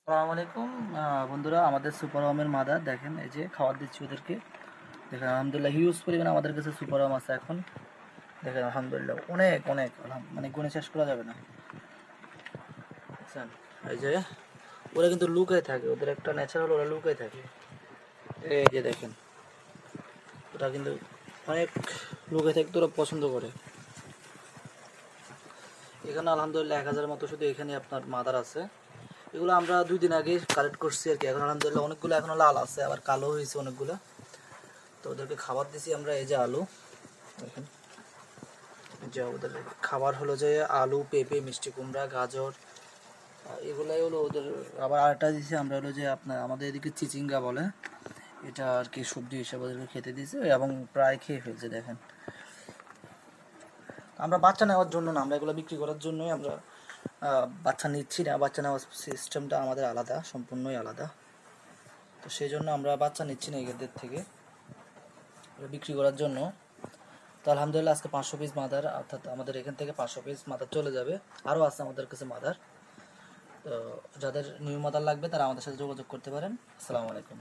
আসসালামু আলাইকুম বন্ধুরা, আমাদের সুপার ওয়ামের মাদার দেখেন, এই যে খাবার দিচ্ছি ওদেরকে। দেখেন আলহামদুলিল্লাহ হিউজ পরিমাণে আমাদের কাছে সুপার ওয়াম আছে এখন। দেখেন আলহামদুলিল্লাহ অনেক অনেক মানে গুণে শেষ করা যাবে না। বুঝছেন? এই যে ওরা কিন্তু লুকায় থাকে, ওদের একটা নেচার হলো ওরা লুকায় থাকে। এই যে দেখেন ওরা কিন্তু অনেক লুকায় থাকতে ওরা পছন্দ করে। এখানে আলহামদুলিল্লাহ 1000 মতো শুধু এখানে আপনার মাদার আছে। এগুলো আমরা 2 দিন আগে কালেক্ট করছি আর কি। এখন আলহামদুলিল্লাহ অনেকগুলো এখনো লাল আছে, আবার কালো হয়েছে অনেকগুলো। তো ওদেরকে খাবার দিছি আমরা, এই যে আলু দেখেন, যে ওদের খাবার হলো যে আলু, পেঁপে, মিষ্টি কুমড়া, গাজর, এগুলাই হলো ওদের। আবার আরেকটা দিছি আমরা হলো যে আপনার আমাদের এদিকে চিচিঙ্গা বলে, এটা আর কি সবজি হিসাবে ওদেরকে খেতে দিয়েছে এবং প্রায় খেয়ে ফেলছে। দেখেন আমরা বাচ্চা নেওয়ার জন্য না, আমরা এগুলো বিক্রি করার জন্যই আমরা বাচ্চা নিচ্ছি না। বাচ্চা নেওয়ার সিস্টেমটা আমাদের আলাদা, সম্পূর্ণই আলাদা। তো সেই জন্য আমরা বাচ্চা নিচ্ছি না এদের থেকে, বিক্রি করার জন্য। তো আলহামদুলিল্লাহ আজকে 500 পিস মাদার, অর্থাৎ আমাদের এখান থেকে 500 পিস মাদার চলে যাবে। আরও আছে আমাদের কাছে মাদার। তো যাদের নিউ মাদার লাগবে তারা আমাদের সাথে যোগাযোগ করতে পারেন। আসসালামু আলাইকুম।